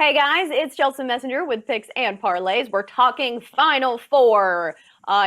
Hey guys, it's Chelsa Messenger with Picks and Parlays. We're talking Final Four.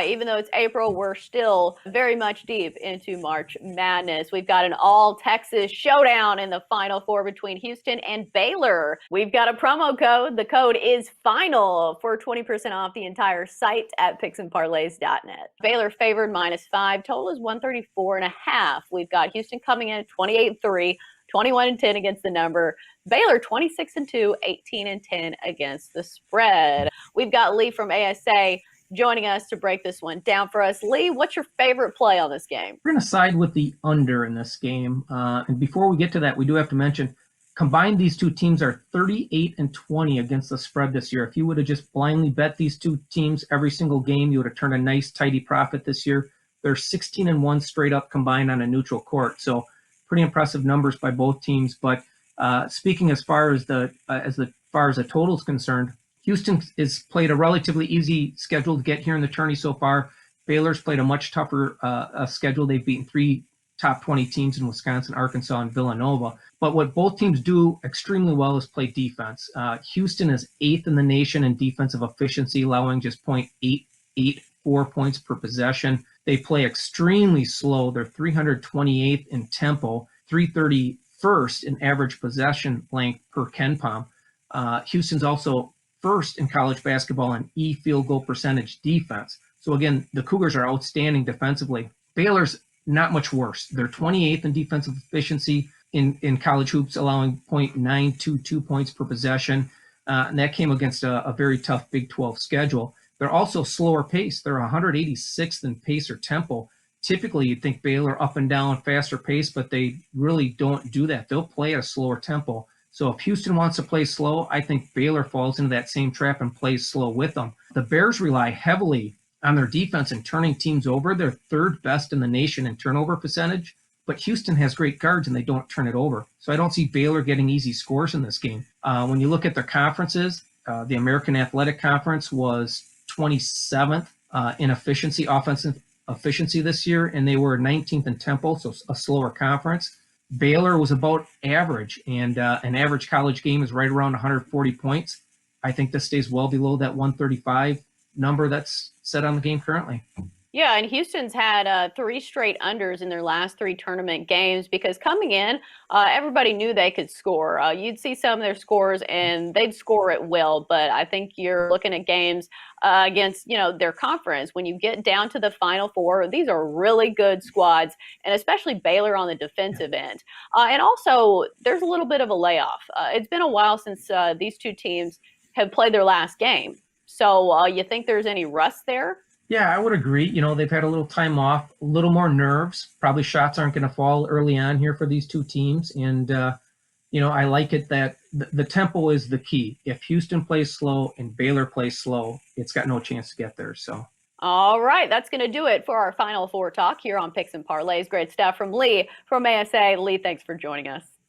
Even though it's April, we're still very much deep into March Madness. We've got an all-Texas showdown in the Final Four between Houston and Baylor. We've got a promo code. The code is FINAL for 20% off the entire site at picksandparlays.net. Baylor favored -5. Total is 134.5. We've got Houston coming in at 28-3. 21-10 against the number. Baylor 26-2, 18-10 against the spread. We've got Lee from ASA joining us to break this one down for us. Lee, what's your favorite play on this game? We're going to side with the under in this game. And before we get to that, we do have to mention, combined, these two teams are 38-20 against the spread this year. If you would have just blindly bet these two teams every single game, you would have turned a nice, tidy profit this year. They're 16-1 straight up combined on a neutral court. So pretty impressive numbers by both teams. But speaking as far as the total is concerned, Houston has played a relatively easy schedule to get here in the tourney so far. Baylor's played a much tougher schedule. They've beaten 3 top 20 teams in Wisconsin, Arkansas, and Villanova. But what both teams do extremely well is play defense. Houston is 8th in the nation in defensive efficiency, allowing just 0.884 points per possession. They play extremely slow. They're 328th in tempo, 331st in average possession length per KenPom. Houston's also first in college basketball in field goal percentage defense. So again, the Cougars are outstanding defensively. Baylor's not much worse. They're 28th in defensive efficiency in college hoops, allowing 0.922 points per possession. And that came against a very tough Big 12 schedule. They're also slower pace. They're 186th in pace or tempo. Typically, you'd think Baylor up and down, faster pace, but they really don't do that. They'll play at a slower tempo. So if Houston wants to play slow, I think Baylor falls into that same trap and plays slow with them. The Bears rely heavily on their defense and turning teams over. They're 3rd best in the nation in turnover percentage, but Houston has great guards and they don't turn it over. So I don't see Baylor getting easy scores in this game. When you look at their conferences, the American Athletic Conference was 27th in offensive efficiency this year, and they were 19th in tempo, so a slower conference. Baylor was about average, and an average college game is right around 140 points. I think this stays well below that 135 number that's set on the game currently. Yeah, and Houston's had 3 straight unders in their last 3 tournament games because coming in, everybody knew they could score. You'd see some of their scores and they'd score at will, but I think you're looking at games against, their conference. When you get down to the Final Four, these are really good squads, and especially Baylor on the defensive end. And also, there's a little bit of a layoff. It's been a while since these two teams have played their last game. So you think there's any rust there? Yeah, I would agree. They've had a little time off, a little more nerves. Probably shots aren't going to fall early on here for these two teams. And, I like it that the tempo is the key. If Houston plays slow and Baylor plays slow, it's got no chance to get there. So. All right, that's going to do it for our Final Four talk here on Picks and Parlays. Great stuff from Lee from ASA. Lee, thanks for joining us.